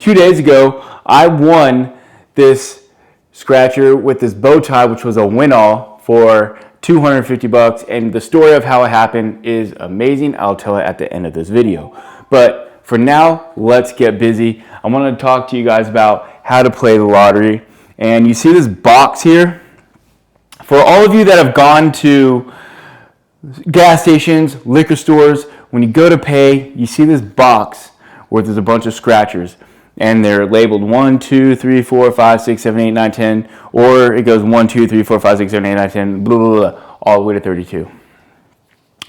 2 days ago, I won this scratcher with this bow tie, which was a win-all for $250. And the story of how it happened is amazing. I'll tell it at the end of this video. But for now, let's get busy. I want to talk to you guys about how to play the lottery. And you see this box here? For all of you that have gone to gas stations, liquor stores, when you go to pay, you see this box where there's a bunch of scratchers. And they're labeled 1, 2, 3, 4, 5, 6, 7, 8, 9, 10, or it goes 1, 2, 3, 4, 5, 6, 7, 8, 9, 10, blah, blah, blah, all the way to 32.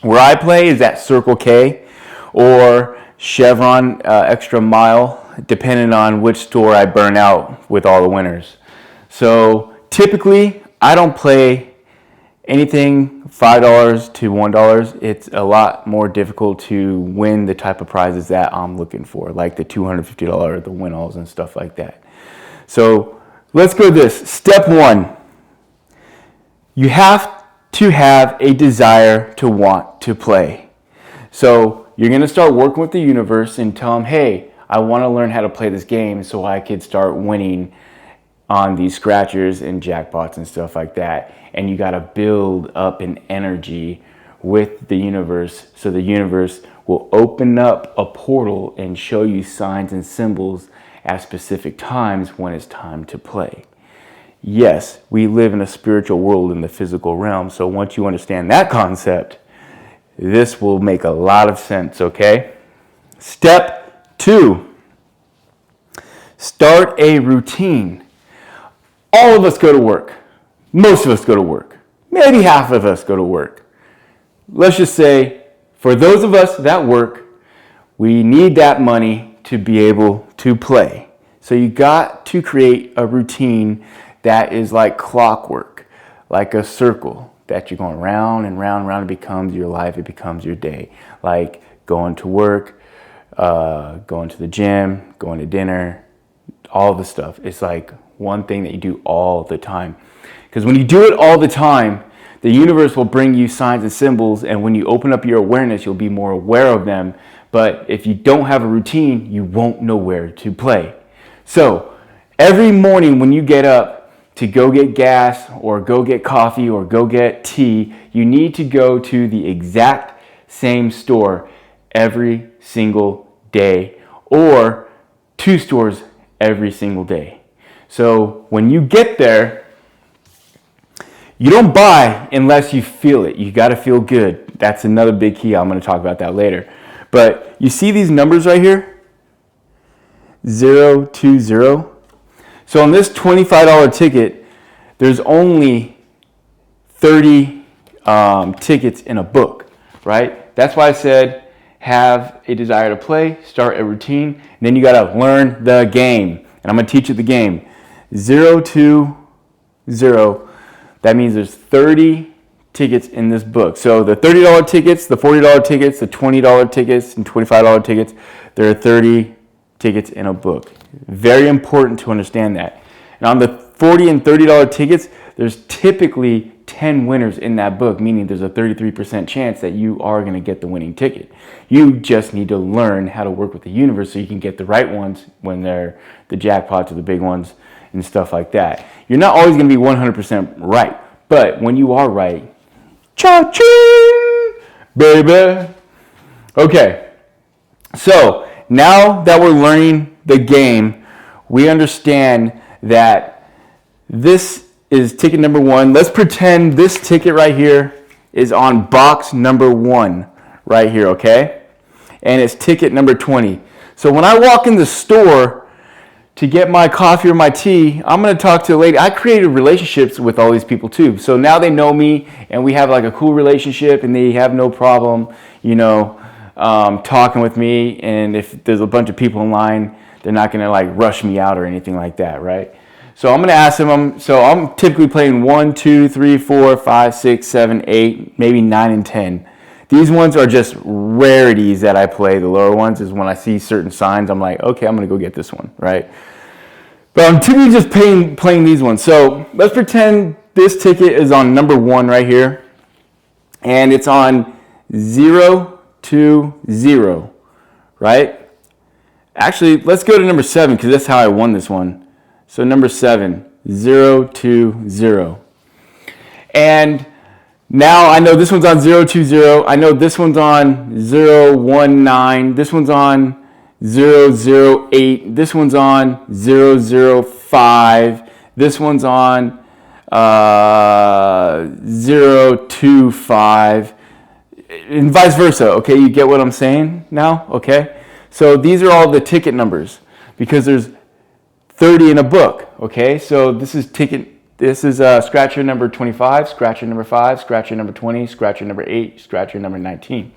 Where I play is at Circle K or Chevron Extra Mile, depending on which store I burn out with all the winners. So typically, I don't play anything $5 to $1. It's a lot more difficult to win the type of prizes that I'm looking for, like the $250, the win-alls and stuff like that. So let's go this. Step one, you have to have a desire to want to play. So you're going to start working with the universe and tell them, hey, I want to learn how to play this game so I could start winning on these scratchers and jackpots and stuff like that. And you got to build up an energy with the universe, so the universe will open up a portal and show you signs and symbols at specific times when it's time to play. Yes, we live in a spiritual world in the physical realm, so once you understand that concept, this will make a lot of sense, okay? Step 2, start a routine. All of us go to work. Most of us go to work. Maybe half of us go to work. Let's just say, for those of us that work, we need that money to be able to play. So you got to create a routine that is like clockwork, like a circle that you're going round and round and round. It becomes your life. It becomes your day. Like going to work, going to the gym, going to dinner, all the stuff. It's like one thing that you do all the time. Because when you do it all the time, the universe will bring you signs and symbols, and when you open up your awareness, you'll be more aware of them. But if you don't have a routine, you won't know where to play. So every morning when you get up to go get gas or go get coffee or go get tea, you need to go to the exact same store every single day, or 2 stores every single day. So when you get there, you don't buy unless you feel it. You got to feel good. That's another big key. I'm going to talk about that later. But you see these numbers right here? 0, 2, 0. So on this $25 ticket, there's only 30 tickets in a book, right? That's why I said have a desire to play, start a routine, and then you got to learn the game. And I'm going to teach you the game. 0, 2, 0. That means there's 30 tickets in this book. So the $30 tickets, the $40 tickets, the $20 tickets, and $25 tickets, there are 30 tickets in a book. Very important to understand that. And on the $40 and $30 tickets, there's typically 10 winners in that book, meaning there's a 33% chance that you are going to get the winning ticket. You just need to learn how to work with the universe so you can get the right ones when they're the jackpots or the big ones and stuff like that. You're not always going to be 100% right, but when you are right, cha-ching, baby. Okay, so now that we're learning the game, we understand that this is ticket number 1. Let's pretend this ticket right here is on box number 1 right here, okay? And it's ticket number 20. So when I walk in the store to get my coffee or my tea, I'm going to talk to the lady. I created relationships with all these people too. So now they know me and we have like a cool relationship, and they have no problem, talking with me. And if there's a bunch of people in line, they're not going to like rush me out or anything like that, right? So I'm going to ask them. So I'm typically playing 1, 2, 3, 4, 5, 6, 7, 8, maybe 9 and 10. These ones are just rarities that I play. The lower ones is when I see certain signs, I'm like, okay, I'm going to go get this one, right? But I'm typically just playing these ones. So let's pretend this ticket is on number 1 right here. And it's on 0 to 0, right? Actually, let's go to number 7 because that's how I won this one. So number 7, 020. And now I know this one's on 020. I know this one's on 019. This one's on 008. This one's on 005. This one's on 025. And vice versa. Okay, you get what I'm saying now? Okay. So these are all the ticket numbers because there's 30 in a book. Okay, so this is scratcher number 25, scratcher number 5, scratcher number 20, scratcher number 8, scratcher number 19.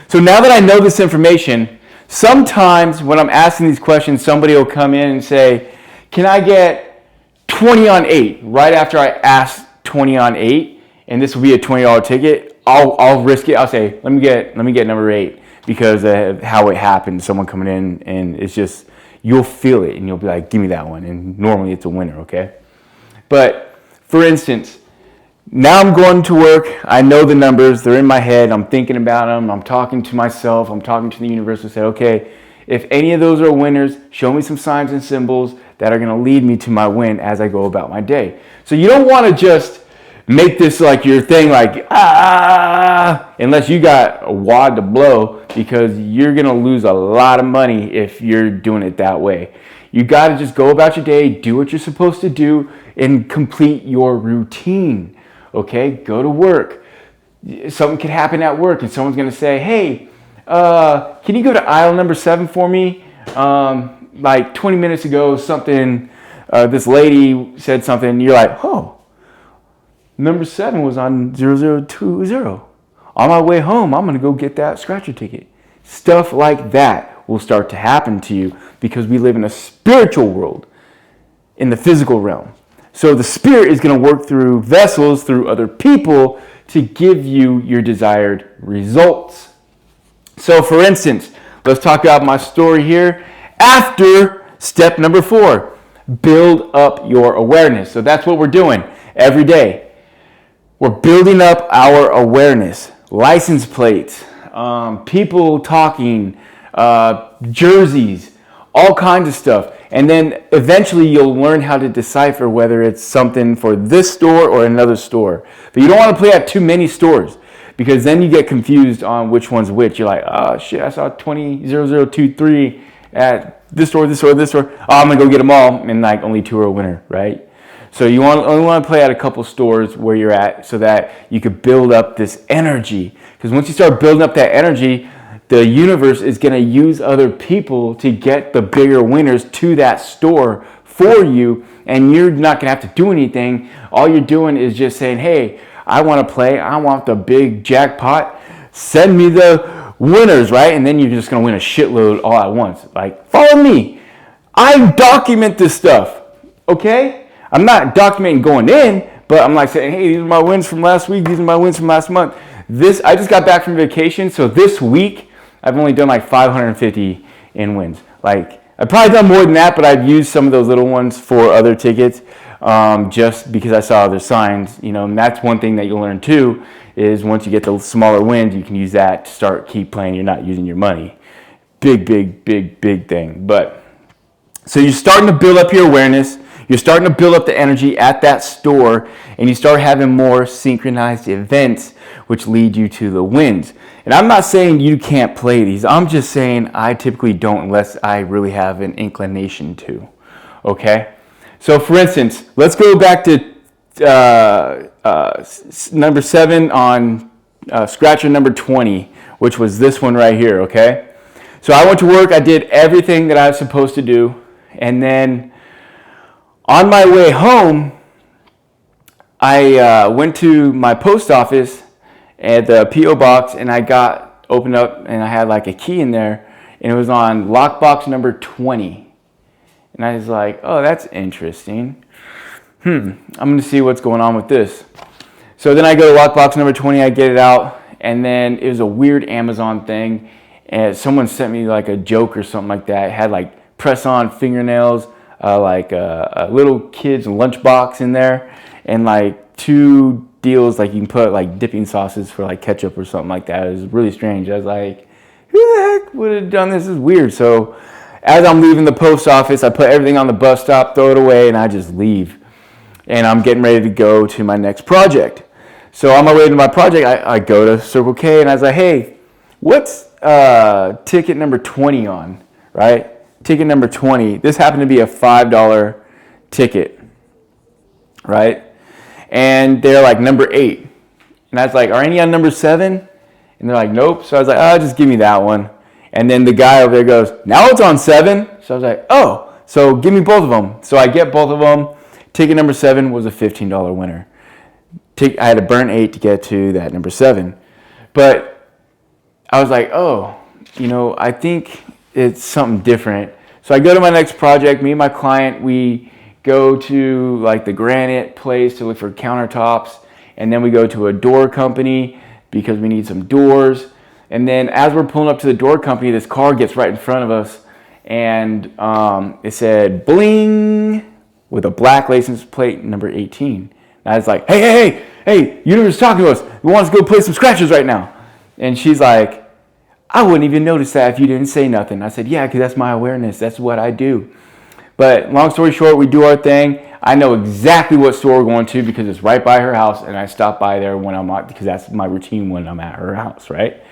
So now that I know this information, sometimes when I'm asking these questions, somebody will come in and say, can I get 20 on 8? Right after I ask 20 on 8, and this will be a $20 ticket, I'll risk it. I'll say, let me get number 8 because of how it happened. Someone coming in and it's just, you'll feel it and you'll be like, give me that one. And normally it's a winner, okay? But for instance, now I'm going to work. I know the numbers. They're in my head. I'm thinking about them. I'm talking to myself. I'm talking to the universe and say, okay, if any of those are winners, show me some signs and symbols that are going to lead me to my win as I go about my day. So you don't want to just make this like your thing, like, unless you got a wad to blow, because you're going to lose a lot of money if you're doing it that way. You got to just go about your day, do what you're supposed to do, and complete your routine. Okay, go to work. Something could happen at work, and someone's going to say, hey, can you go to aisle number 7 for me? Like 20 minutes ago, something, this lady said something, and you're like, oh, number 7 was on 0020. On my way home, I'm going to go get that scratcher ticket. Stuff like that will start to happen to you because we live in a spiritual world, in the physical realm. So the spirit is going to work through vessels, through other people, to give you your desired results. So for instance, let's talk about my story here. After step number 4, build up your awareness. So that's what we're doing every day. We're building up our awareness. License plates, people talking, jerseys, all kinds of stuff. And then eventually you'll learn how to decipher whether it's something for this store or another store. But you don't want to play at too many stores because then you get confused on which one's which. You're like, oh shit, I saw 200023 at this store, this store, this store. Oh, I'm going to go get them all. And like only 2 are a winner, right? So you only want to play at a couple stores where you're at so that you could build up this energy. Because once you start building up that energy, the universe is going to use other people to get the bigger winners to that store for you. And you're not going to have to do anything. All you're doing is just saying, hey, I want to play. I want the big jackpot. Send me the winners, right? And then you're just going to win a shitload all at once. Like, follow me. I document this stuff, okay? I'm not documenting going in, but I'm like saying, hey, these are my wins from last week. These are my wins from last month. I just got back from vacation, so this week I've only done like 550 in wins. Like I've probably done more than that, but I've used some of those little ones for other tickets just because I saw other signs. You know, and that's one thing that you'll learn too is once you get the smaller wins, you can use that to keep playing. You're not using your money. Big thing. But so you're starting to build up your awareness. You're starting to build up the energy at that store, and you start having more synchronized events, which lead you to the wins. And I'm not saying you can't play these. I'm just saying I typically don't unless I really have an inclination to. Okay? So for instance, let's go back to number 7 on scratcher number 20, which was this one right here, okay? So I went to work. I did everything that I was supposed to do, and then on my way home, I went to my post office at the P.O. box, and I opened up, and I had like a key in there, and it was on lockbox number 20. And I was like, oh, that's interesting. I'm going to see what's going on with this. So then I go to lockbox number 20, I get it out, and then it was a weird Amazon thing, and someone sent me like a joke or something like that. It had like press-on fingernails, like a little kid's lunchbox in there, and like 2 deals like you can put like dipping sauces for like ketchup or something like that. It was really strange. I was like, who the heck would have done this? This is weird. So as I'm leaving the post office, I put everything on the bus stop, throw it away, and I just leave. And I'm getting ready to go to my next project. So on my way to my project, I go to Circle K, and I was like, hey, what's ticket number 20 on, right? Ticket number 20. This happened to be a $5 ticket, right? And they're like, number 8. And I was like, are any on number 7? And they're like, nope. So I was like, oh, just give me that one. And then the guy over there goes, now it's on 7. So I was like, oh, so give me both of them. So I get both of them. Ticket number 7 was a $15 winner. I had to burn 8 to get to that number 7. But I was like, oh, I think it's something different. So I go to my next project. Me and my client, we go to like the granite place to look for countertops. And then we go to a door company because we need some doors. And then as we're pulling up to the door company, this car gets right in front of us. And it said, bling, with a black license plate, number 18. And I was like, hey, Universe talking to us. We want us to go play some scratches right now. And she's like, I wouldn't even notice that if you didn't say nothing. I said, yeah, because that's my awareness. That's what I do. But long story short, we do our thing. I know exactly what store we're going to because it's right by her house, and I stop by there when I'm at, because that's my routine when I'm at her house, right?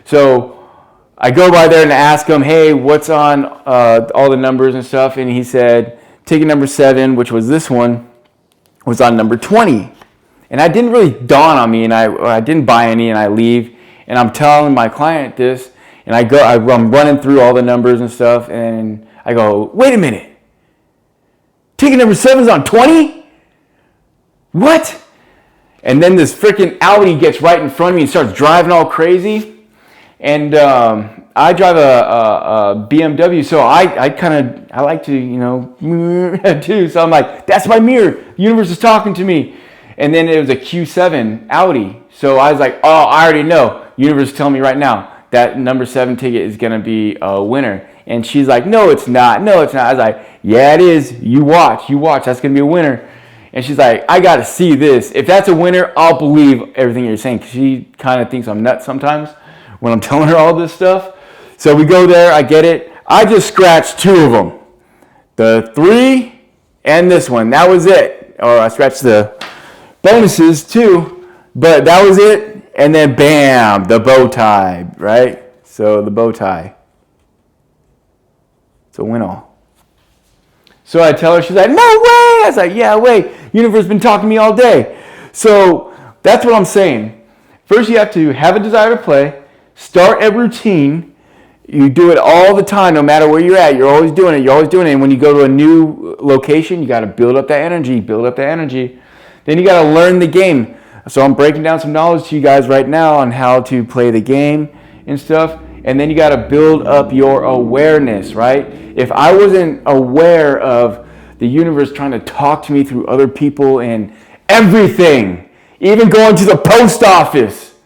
So I go by there and ask him, hey, what's on all the numbers and stuff? And he said, ticket number 7, which was this one, was on number 20. And I didn't really dawn on me, and I didn't buy any, and I leave. And I'm telling my client this, and I'm running through all the numbers and stuff, and I go, wait a minute. Ticket number 7 is on 20? What? And then this freaking Audi gets right in front of me and starts driving all crazy. And I drive a BMW, so I like to, too. So I'm like, that's my mirror. The universe is talking to me. And then it was a Q7 Audi. So I was like, oh, I already know. Universe is telling me right now that number 7 ticket is going to be a winner. And she's like, no, it's not. No, it's not. I was like, yeah, it is. You watch. That's going to be a winner. And she's like, I got to see this. If that's a winner, I'll believe everything you're saying. Because she kind of thinks I'm nuts sometimes when I'm telling her all this stuff. So we go there. I get it. I just scratched 2 of them. The 3 and this one. That was it. Or I scratched the bonuses too. But that was it. And then bam, the bow tie, right? So the bow tie. It's a win all. So I tell her, she's like, no way. I was like, yeah, wait. Universe been talking to me all day. So that's what I'm saying. First, you have to have a desire to play, start a routine. You do it all the time, no matter where you're at. You're always doing it. And when you go to a new location, you got to build up that energy. Then you got to learn the game. So I'm breaking down some knowledge to you guys right now on how to play the game and stuff. And then you got to build up your awareness, right? If I wasn't aware of the universe trying to talk to me through other people and everything, even going to the post office,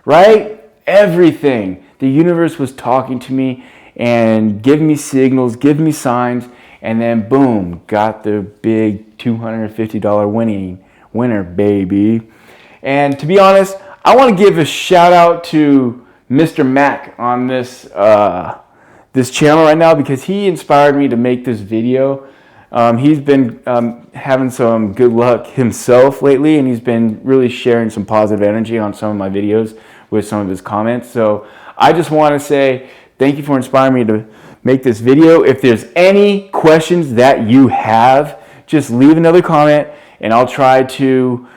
right? Everything. The universe was talking to me and giving me signals, giving me signs, and then boom, got the big $250 winner, baby. And to be honest, I want to give a shout out to Mr. Mac on this this channel right now because he inspired me to make this video. He's been having some good luck himself lately, and he's been really sharing some positive energy on some of my videos with some of his comments. So I just want to say thank you for inspiring me to make this video. If there's any questions that you have, just leave another comment, and I'll try to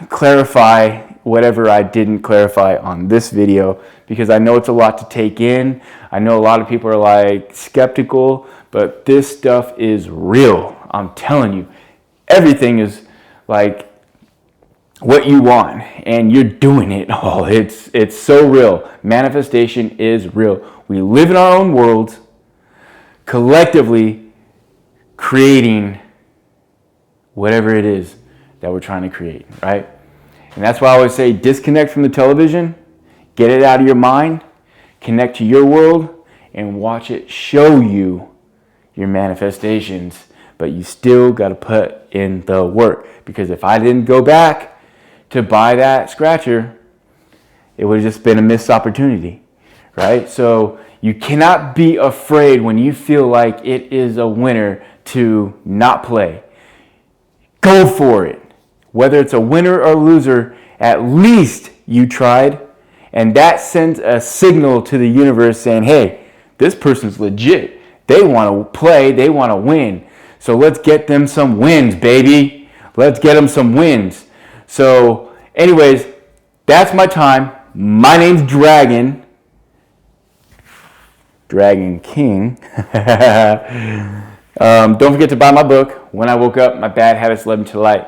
clarify whatever I didn't clarify on this video, because I know it's a lot to take in. I know a lot of people are like skeptical, but this stuff is real. I'm telling you, everything is like what you want, and you're doing it all. It's so real. Manifestation is real. We live in our own worlds, collectively creating whatever it is that we're trying to create, right? And that's why I always say disconnect from the television, get it out of your mind, connect to your world, and watch it show you your manifestations. But you still got to put in the work, because if I didn't go back to buy that scratcher, it would have just been a missed opportunity, right? So You cannot be afraid when you feel like it is a winner to not play. Go for it. Whether it's a winner or loser, at least you tried. And that sends a signal to the universe saying, hey, this person's legit. They want to play. They want to win. So let's get them some wins, baby. Let's get them some wins. So anyways, that's my time. My name's Dragon King. Don't forget to buy my book, When I Woke Up, My Bad Habits Led Me to Light.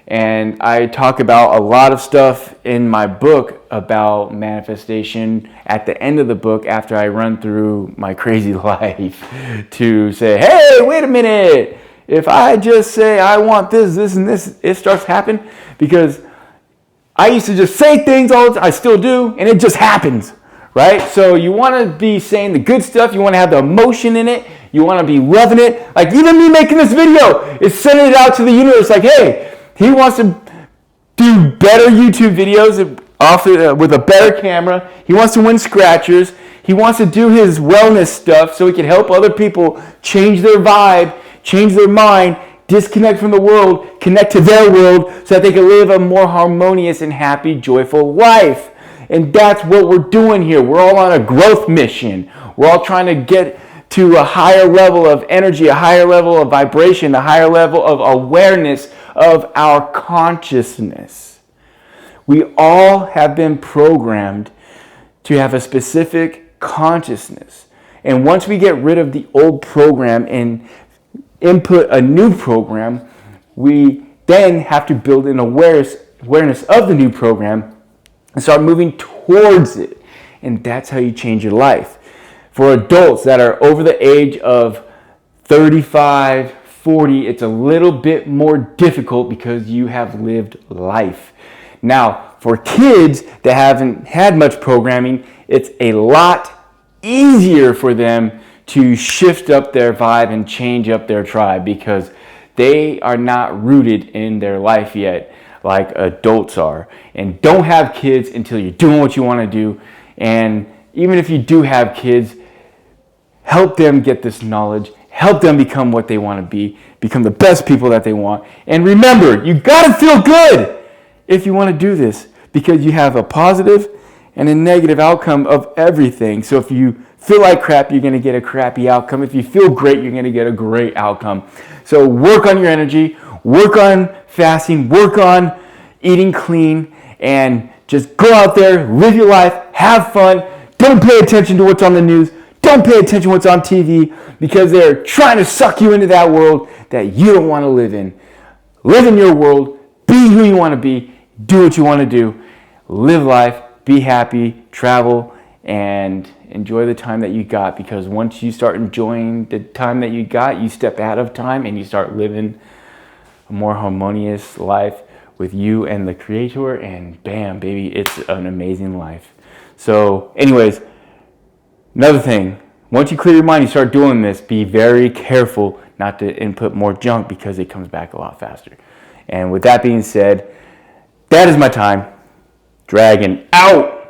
And I talk about a lot of stuff in my book about manifestation at the end of the book after I run through my crazy life to say, hey, wait a minute. If I just say I want this, this, and this, it starts to happen. Because I used to just say things all the time, I still do, and it just happens, right? So you want to be saying the good stuff. You want to have the emotion in it. You want to be loving it. Like even me making this video is sending it out to the universe like, hey, he wants to do better YouTube videos with a better camera. He wants to win scratchers. He wants to do his wellness stuff so he can help other people change their vibe, change their mind, disconnect from the world, connect to their world so that they can live a more harmonious and happy, joyful life. And that's what we're doing here. We're all on a growth mission. We're all trying to get to a higher level of energy, a higher level of vibration, a higher level of awareness of our consciousness. We all have been programmed to have a specific consciousness. And once we get rid of the old program and input a new program, we then have to build an awareness of the new program and start moving towards it. And that's how you change your life. For adults that are over the age of 35, 40, it's a little bit more difficult because you have lived life. Now, for kids that haven't had much programming, it's a lot easier for them to shift up their vibe and change up their tribe because they are not rooted in their life yet like adults are. And don't have kids until you're doing what you want to do. And even if you do have kids, help them get this knowledge, help them become what they want to be, become the best people that they want. And remember, you got to feel good if you want to do this because you have a positive and a negative outcome of everything. So if you feel like crap, you're going to get a crappy outcome. If you feel great, you're going to get a great outcome. So work on your energy, work on fasting, work on eating clean, and just go out there, live your life, have fun. Don't pay attention to what's on the news. Don't pay attention to what's on TV because they're trying to suck you into that world that you don't want to live in. Live in your world. Be who you want to be. Do what you want to do. Live life. Be happy. Travel. And enjoy the time that you got because once you start enjoying the time that you got, you step out of time and you start living a more harmonious life with you and the Creator. And bam, baby, it's an amazing life. So anyways, another thing, once you clear your mind, you start doing this, be very careful not to input more junk because it comes back a lot faster. And with that being said, that is my time. Dragon out.